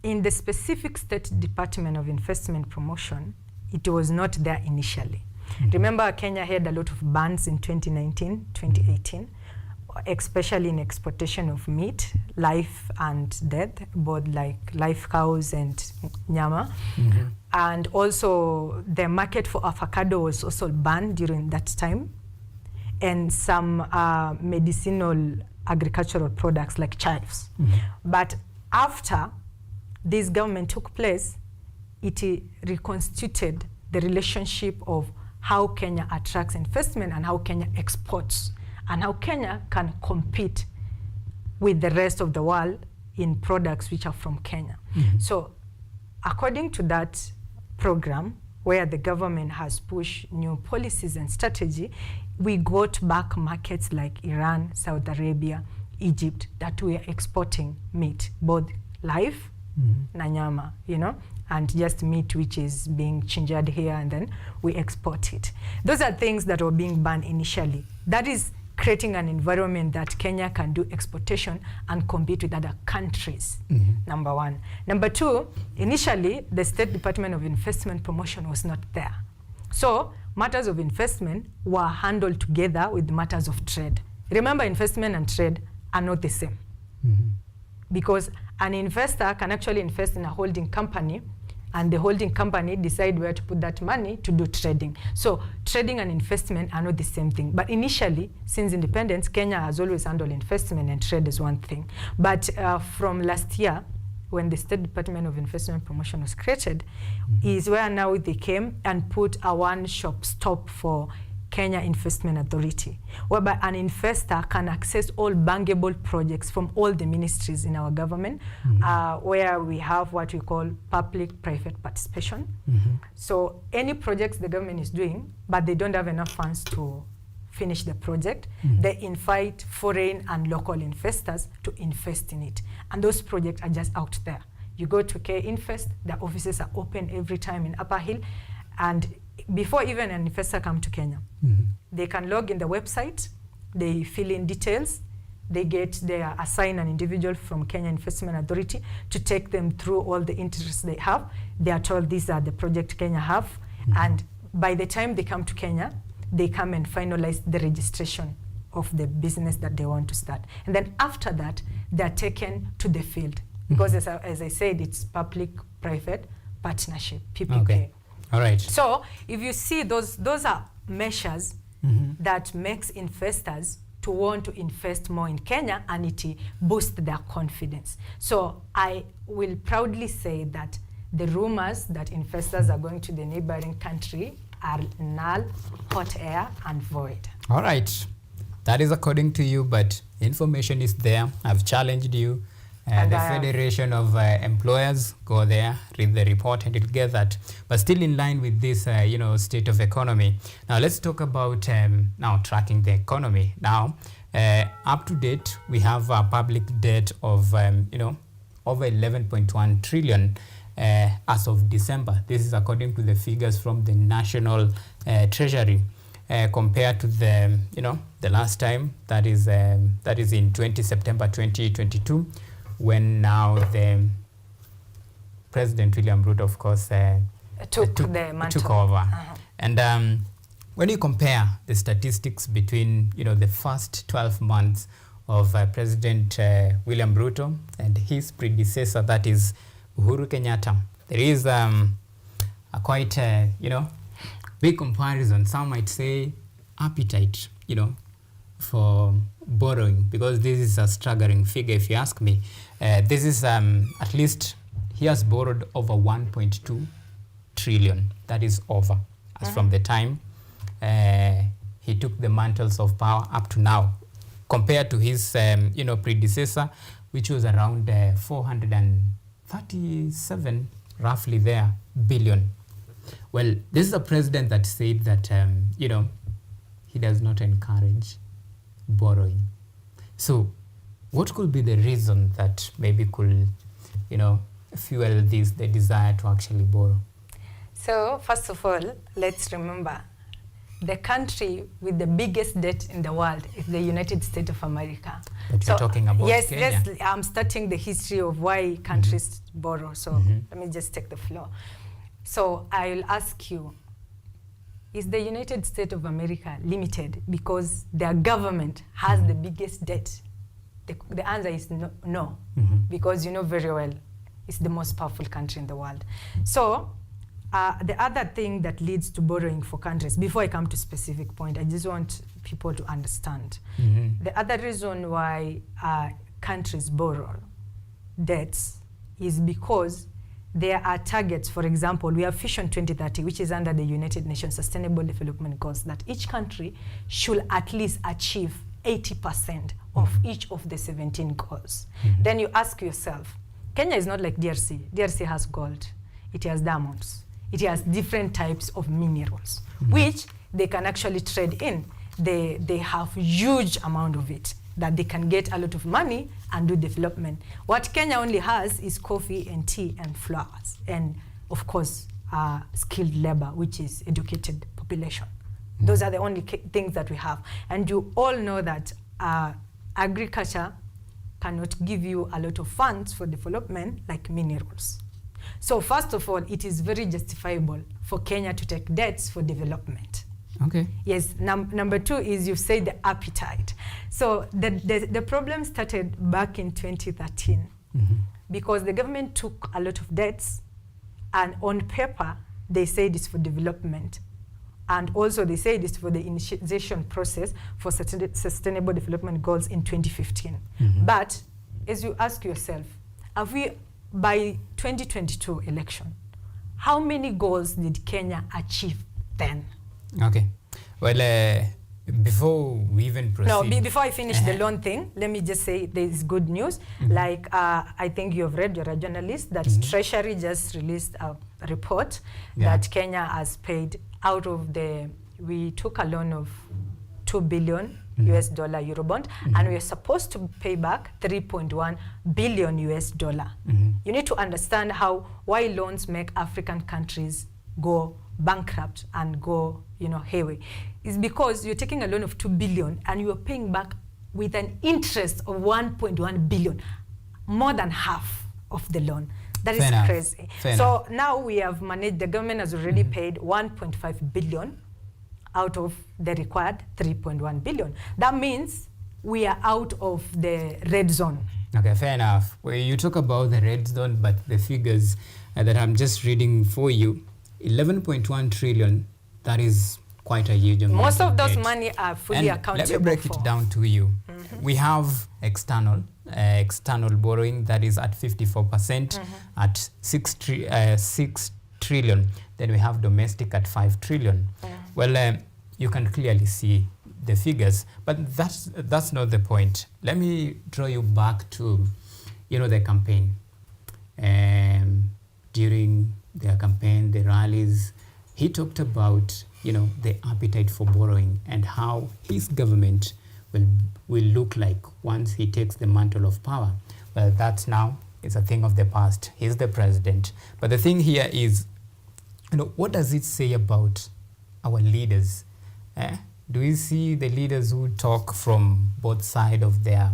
in the specific State Department of Investment Promotion, it was not there initially. Remember, Kenya had a lot of bans in 2019, 2018, especially in exportation of meat, live and dead, both like live cows and nyama. And also the market for avocado was also banned during that time. And some medicinal agricultural products like chives. But after this government took place, it reconstituted the relationship of how Kenya attracts investment and how Kenya exports and how Kenya can compete with the rest of the world in products which are from Kenya. So according to that program, where the government has pushed new policies and strategy, we got back markets like Iran, Saudi Arabia, Egypt, that we are exporting meat, both live, na nyama, you know, and just meat which is being gingered here and then we export it. Those are things that were being banned initially. That is creating an environment that Kenya can do exportation and compete with other countries, number one. Number two, initially, the State Department of Investment Promotion was not there. So matters of investment were handled together with matters of trade. Remember, investment and trade are not the same. Because an investor can actually invest in a holding company, and the holding company decide where to put that money to do trading. So trading and investment are not the same thing. But initially, since independence, Kenya has always handled investment and trade as one thing. But from last year, when the State Department of Investment Promotion was created, is where now they came and put a one-shop stop for Kenya Investment Authority, whereby an investor can access all bankable projects from all the ministries in our government, where we have what we call public-private participation. So any projects the government is doing, but they don't have enough funds to finish the project, they invite foreign and local investors to invest in it. And those projects are just out there. You go to K-Invest, their offices are open every time in Upper Hill, and before even an investor come to Kenya, they can log in the website, they fill in details, they assign an individual from Kenya Investment Authority to take them through all the interests they have. They are told these are the projects Kenya have, and by the time they come to Kenya, they come and finalize the registration of the business that they want to start. And then after that, they are taken to the field. Because as I said, it's public-private partnership, PPP. Okay. All right. So if you see those are measures that makes investors to want to invest more in Kenya, and it boosts their confidence. So I will proudly say that the rumors that investors are going to the neighboring country are null, hot air, and void. All right. That is according to you, but information is there. I've challenged you. The Federation of Employers, go there, read the report, and you'll get that. But still in line with this, state of economy. Now let's talk about now tracking the economy. Now, up to date, we have a public debt of over 11.1 trillion as of December. This is according to the figures from the National Treasury. Compared to the last time, that is in September 2022. When now the President William Ruto, of course, took over. And when you compare the statistics between the first 12 months of President William Ruto and his predecessor, that is Uhuru Kenyatta, there is a quite big comparison. Some might say appetite, for borrowing, because this is a staggering figure if you ask me. This is at least he has borrowed over 1.2 trillion. That is over as from the time he took the mantles of power up to now, compared to his predecessor, which was around 437 roughly there billion. Well, this is a president that said that he does not encourage borrowing. So what could be the reason that maybe could fuel the desire to actually borrow? So first of all, let's remember the country with the biggest debt in the world is the United States of America. But you're talking about yes, Kenya. Yes, I'm starting the history of why countries borrow. So let me just take the floor. So I'll ask you, is the United States of America limited because their government has the biggest debt? The answer is no, because you know very well it's the most powerful country in the world. So the other thing that leads to borrowing for countries, before I come to specific point, I just want people to understand. The other reason why countries borrow debts is because there are targets. For example, we have Vision 2030, which is under the United Nations Sustainable Development Goals, that each country should at least achieve 80% of each of the 17 goals. Then you ask yourself, Kenya is not like DRC. DRC has gold, it has diamonds, it has different types of minerals, which they can actually trade in. They have huge amount of it that they can get a lot of money and do development. What Kenya only has is coffee and tea and flowers, and of course, skilled labor, which is educated population. Those are the only things that we have. And you all know that agriculture cannot give you a lot of funds for development like minerals. So first of all, it is very justifiable for Kenya to take debts for development. Okay. Yes, number two is you say the appetite. So the problem started back in 2013 because the government took a lot of debts, and on paper, they said it's for development. And also they said it's for the initiation process for sustainable development goals in 2015. But as you ask yourself, have we, by 2022 election, how many goals did Kenya achieve then? Okay. Well, before we even proceed... No, before I finish the loan thing, let me just say there is good news. Like, I think you have read, you're a journalist, that Treasury just released a report that Kenya has paid out of we took a loan of $2 billion US dollar Eurobond, and we are supposed to pay back $3.1 billion US dollar. You need to understand why loans make African countries go bankrupt and go, hayway. It's because you're taking a loan of $2 billion and you're paying back with an interest of $1.1 billion, more than half of the loan. That is crazy. So now we have managed, the government has already paid $1.5 billion out of the required $3.1 billion. That means we are out of the red zone. Okay, fair enough. Well, you talk about the red zone, but the figures that I'm just reading for you, 11.1 trillion, that is quite a huge amount. Most of those money are fully accountable for. Let me break it down to you. We have external borrowing that is at 54%, at 6 trillion. Then we have domestic at 5 trillion. Well, you can clearly see the figures, but that's not the point. Let me draw you back to, the campaign. During their campaign, the rallies, he talked about, the appetite for borrowing and how his government will look like once he takes the mantle of power. Well, that's now is a thing of the past. He's the president. But the thing here is, what does it say about our leaders? Do we see the leaders who talk from both sides of their,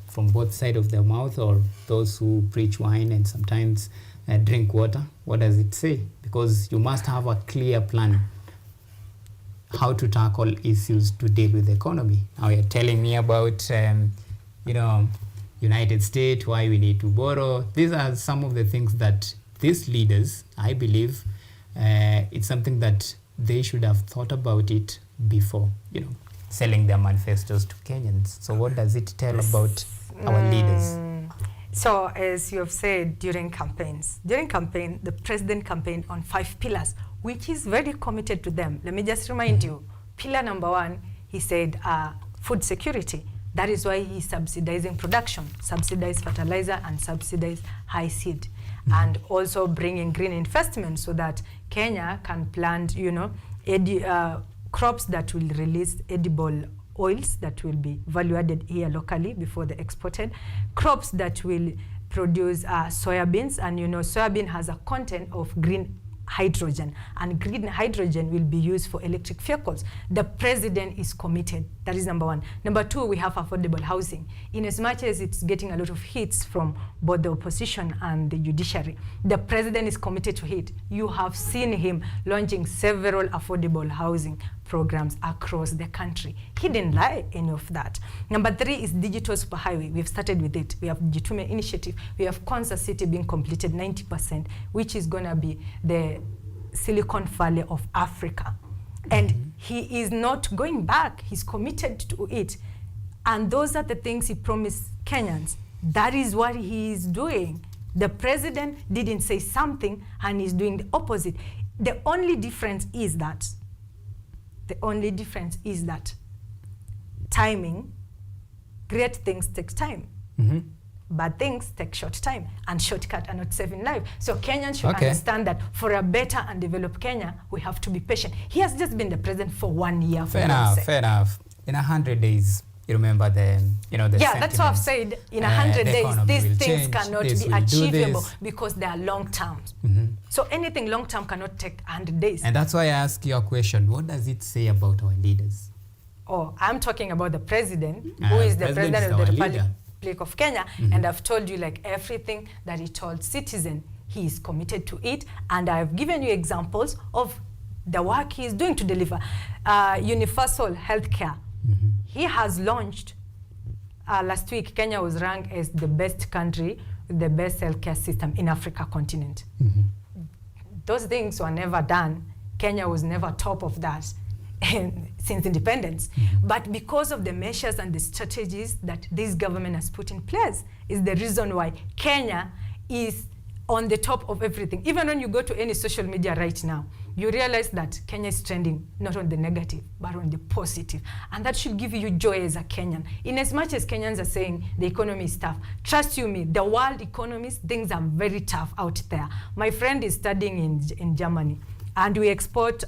from both sides of their mouth, or those who preach wine and sometimes drink water? What does it say? Because you must have a clear plan how to tackle issues to deal with the economy. Now you're telling me about, United States, why we need to borrow. These are some of the things that these leaders, I believe, it's something that they should have thought about it before, selling their manifestos to Kenyans. So what does it tell about our leaders? So as you have said, during campaign, the president campaigned on 5 pillars, which is very committed to them. Let me just remind you, pillar number 1, he said food security. That is why he's subsidizing production, subsidize fertilizer and subsidize high seed. And also bringing green investment so that Kenya can plant, crops that will release edible oils that will be value added here locally before they're exported, crops that will produce soybeans, and soybean has a content of green hydrogen, and green hydrogen will be used for electric vehicles. The president is committed. That is number one. Number two, we have affordable housing. In as much as it's getting a lot of hits from both the opposition and the judiciary, the president is committed to it. You have seen him launching several affordable housing programs across the country. He didn't lie any of that. Number three is digital superhighway. We've started with it. We have Gitume initiative. We have Konza City being completed 90%, which is gonna be the Silicon Valley of Africa. And he is not going back. He's committed to it. And those are the things he promised Kenyans. That is what he is doing. The president didn't say something and he's doing the opposite. The only difference is that timing, great things take time. Bad things take short time, and shortcuts are not saving life. So Kenyans should understand that for a better and developed Kenya, we have to be patient. He has just been the president for 1 year. Fair enough. In 100 days, you remember the that's what I've said. In 100 days, these things cannot be achievable because they are long term. So anything long term cannot take 100 days. And that's why I ask you a question. What does it say about our leaders? Oh, I'm talking about the president, who is the president of the Republic of Kenya, and I've told you, like, everything that he told citizens, he is committed to it, and I've given you examples of the work he is doing to deliver universal healthcare. He has launched last week. Kenya was ranked as the best country with the best healthcare system in Africa continent. Those things were never done. Kenya was never top of that since independence. But because of the measures and the strategies that this government has put in place is the reason why Kenya is on the top of everything. Even when you go to any social media right now, you realize that Kenya is trending not on the negative, but on the positive. And that should give you joy as a Kenyan. In as much as Kenyans are saying the economy is tough, trust you me, the world economies, things are very tough out there. My friend is studying in Germany, and we export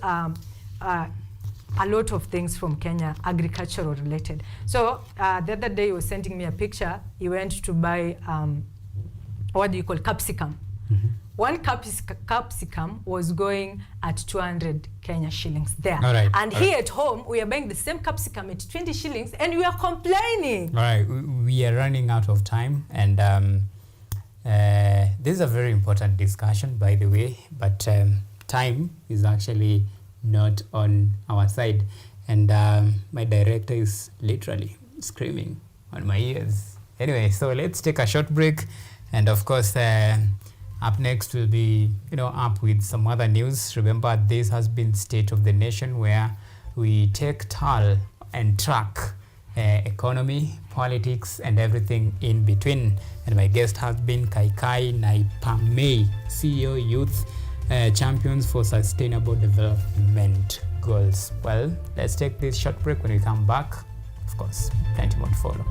a lot of things from Kenya, agricultural related. So the other day he was sending me a picture. He went to buy, capsicum. One capsicum was going at 200 Kenya shillings there. And here at home, we are buying the same capsicum at 20 shillings and we are complaining. All right, we are running out of time. And this is a very important discussion, by the way, but time is actually not on our side. And my director is literally screaming on my ears. Anyway, so let's take a short break. And of course, up next we'll be, up with some other news. Remember, this has been State of the Nation, where we take toll and track economy, politics, and everything in between. And my guest has been Kaikai Naipamei, CEO, Youth Champions for Sustainable Development Goals. Well, let's take this short break. When we come back, of course, plenty more to follow.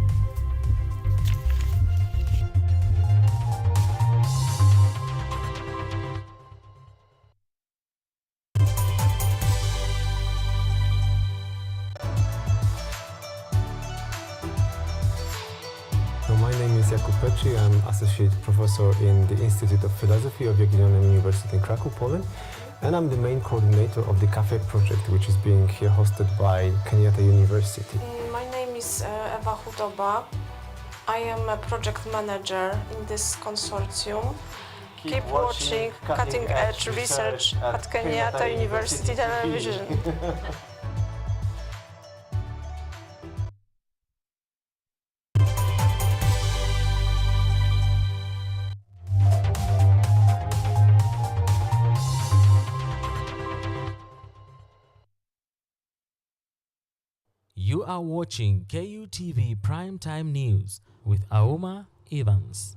My name is Jakub Petri. I'm Associate Professor in the Institute of Philosophy of Jagiellonian University in Krakow, Poland. And I'm the main coordinator of the CAFE project, which is being here hosted by Kenyatta University. My name is Ewa Hudoba. I am a project manager in this consortium. Keep watching cutting-edge research at Kenyatta University Television. You are watching KUTV Primetime News with Auma Evans.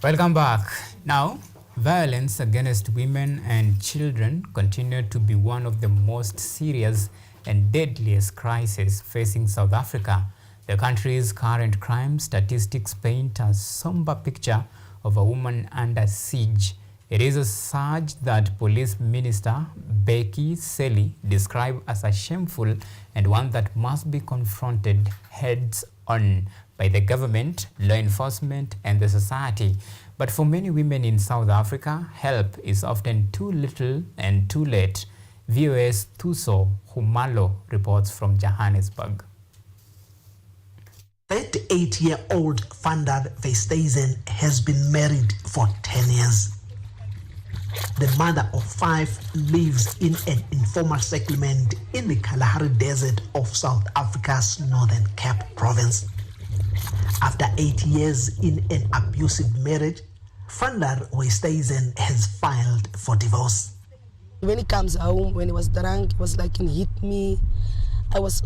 Welcome back. Now, violence against women and children continue to be one of the most serious and deadliest crises facing South Africa. The country's current crime statistics paint a somber picture of a woman under siege It is a surge that Police Minister Becky Selly described as a shameful and one that must be confronted heads-on by the government, law enforcement, and the society. But for many women in South Africa, help is often too little and too late. VOA's Thuso Humalo reports from Johannesburg. 38-year-old Vandar Vesthuizen has been married for 10 years. The mother of 5 lives in an informal settlement in the Kalahari Desert of South Africa's Northern Cape province. After 8 years in an abusive marriage, Vandar Vesthuizen has filed for divorce. When he comes home, when he was drunk, he was like, he hit me. I was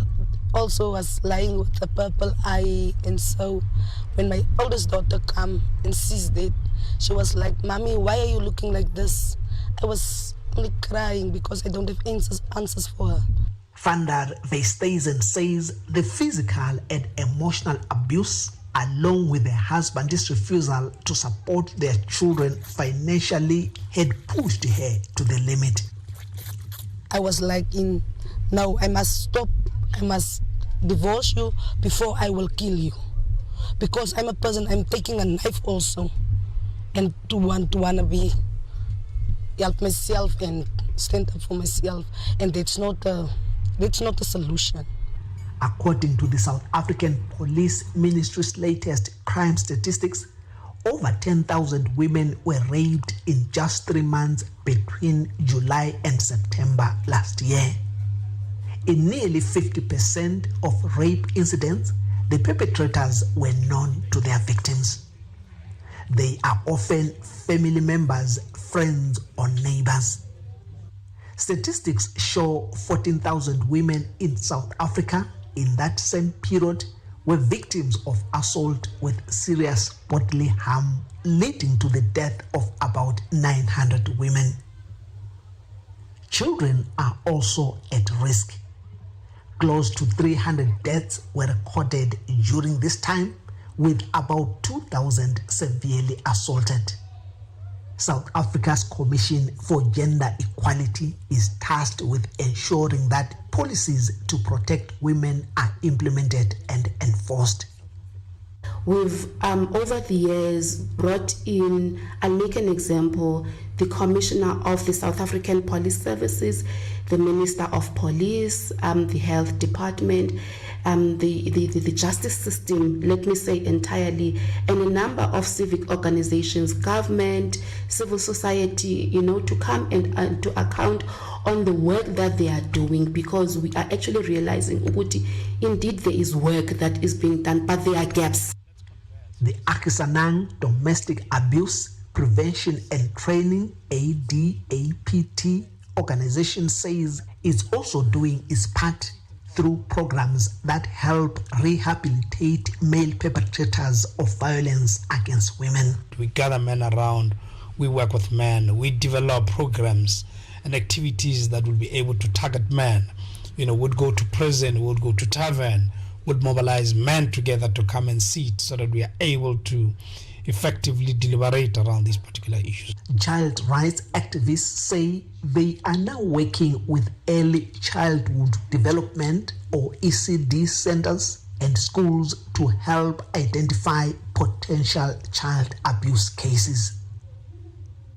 lying with a purple eye, and so when my oldest daughter come and sees that, she was like, "Mommy, why are you looking like this?" I was only crying because I don't have answers for her. Vandar Vesthuizen says the physical and emotional abuse, along with her husband's refusal to support their children financially, had pushed her to the limit. I was like, no, I must stop. I must divorce you before I will kill you. Because I'm a person, I'm taking a knife also, and to wanna help myself and stand up for myself, and that's not a solution. According to the South African Police Ministry's latest crime statistics, over 10,000 women were raped in just 3 months between July and September last year. In nearly 50% of rape incidents, the perpetrators were known to their victims. They are often family members, friends, or neighbors. Statistics show 14,000 women in South Africa in that same period were victims of assault with serious bodily harm, leading to the death of about 900 women. Children are also at risk. Close to 300 deaths were recorded during this time, with about 2,000 severely assaulted. South Africa's Commission for Gender Equality is tasked with ensuring that policies to protect women are implemented and enforced. We've, over the years, brought in, I'll make an example, the Commissioner of the South African Police Services, the Minister of Police, the Health Department, the justice system, let me say entirely, and a number of civic organizations, government, civil society, to come and to account on the work that they are doing, because we are actually realizing, indeed there is work that is being done, but there are gaps. The Akisanang Domestic Abuse Prevention and Training, ADAPT, organization says it's also doing its part through programs that help rehabilitate male perpetrators of violence against women. We gather men around, we work with men, we develop programs and activities that will be able to target men. Would go to prison, would go to tavern, would mobilize men together to come and sit so that we are able to effectively deliberate around these particular issues. Child rights activists say they are now working with early childhood development, or ECD centers, and schools to help identify potential child abuse cases.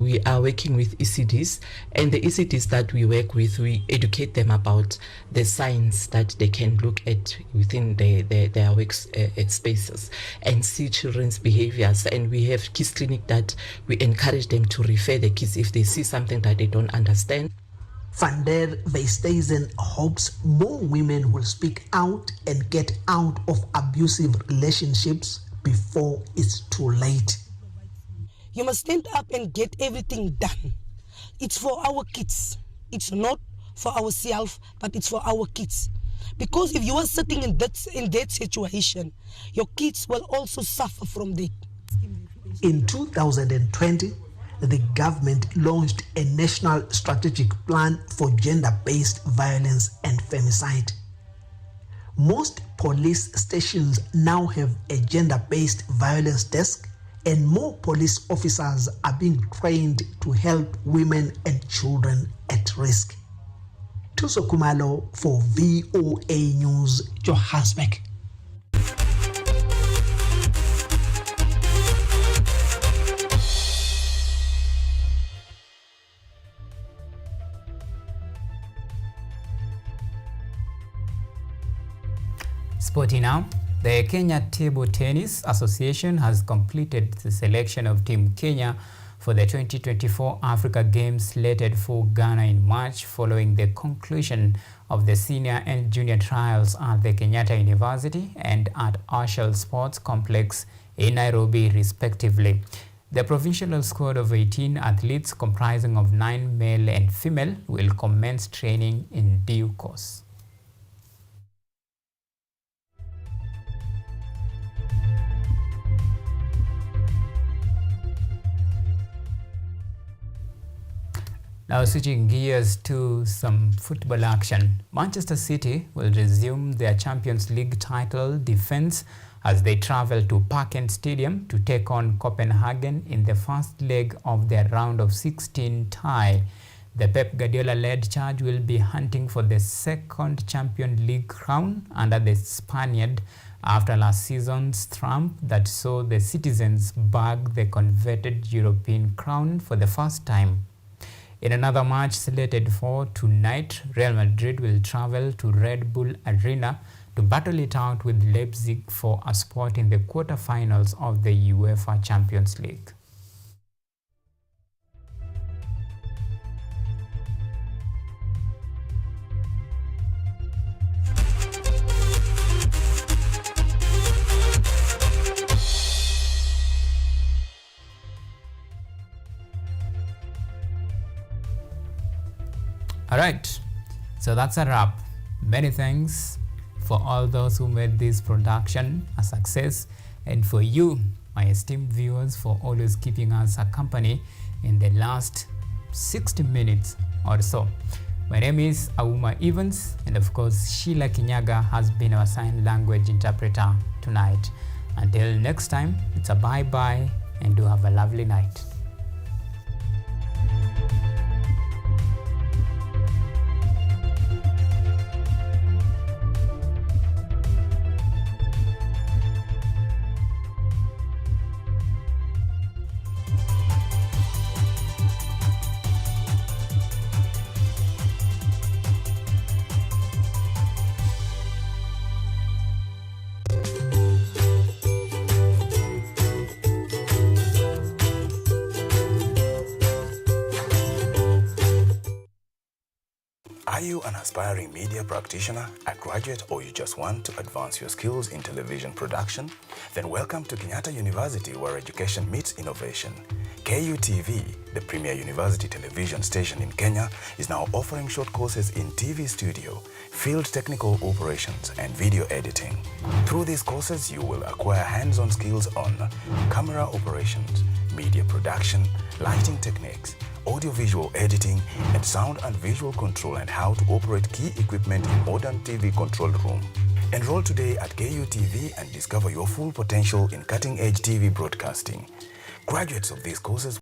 We are working with ECDs, and the ECDs that we work with, we educate them about the signs that they can look at within their work spaces and see children's behaviors. And we have kids clinic that we encourage them to refer the kids if they see something that they don't understand. Vandar Vesthuizen hopes more women will speak out and get out of abusive relationships before it's too late. You must stand up and get everything done. It's for our kids. It's not for ourselves, but it's for our kids. Because if you are sitting in that situation, your kids will also suffer from that. In 2020, the government launched a national strategic plan for gender-based violence and femicide. Most police stations now have a gender-based violence desk, and more police officers are being trained to help women and children at risk. Tuso Kumalo for VOA News, Johannesburg. Sporting now. The Kenya Table Tennis Association has completed the selection of Team Kenya for the 2024 Africa Games slated for Ghana in March following the conclusion of the senior and junior trials at the Kenyatta University and at Arshall Sports Complex in Nairobi respectively. The provincial squad of 18 athletes comprising of 9 male and female will commence training in due course. Now switching gears to some football action. Manchester City will resume their Champions League title defense as they travel to Parken Stadium to take on Copenhagen in the first leg of their round of 16 tie. The Pep Guardiola-led charge will be hunting for the second Champions League crown under the Spaniard after last season's triumph that saw the citizens bag the coveted European crown for the first time. In another match slated for tonight, Real Madrid will travel to Red Bull Arena to battle it out with Leipzig for a spot in the quarterfinals of the UEFA Champions League. Alright, so that's a wrap. Many thanks for all those who made this production a success, and for you, my esteemed viewers, for always keeping us a company in the last 60 minutes or so. My name is Auma Evans, and of course Sheila Kinyaga has been our sign language interpreter tonight. Until next time, it's a bye-bye and do have a lovely night. Are you an aspiring media practitioner, a graduate, or you just want to advance your skills in television production? Then welcome to Kenyatta University, where education meets innovation. KUTV, the premier university television station in Kenya, is now offering short courses in TV studio, field technical operations, and video editing. Through these courses, you will acquire hands-on skills on camera operations, media production, lighting techniques, audiovisual editing, and sound and visual control, and how to operate key equipment in modern TV control room. Enroll today at KUTV and discover your full potential in cutting-edge TV broadcasting. Graduates of these courses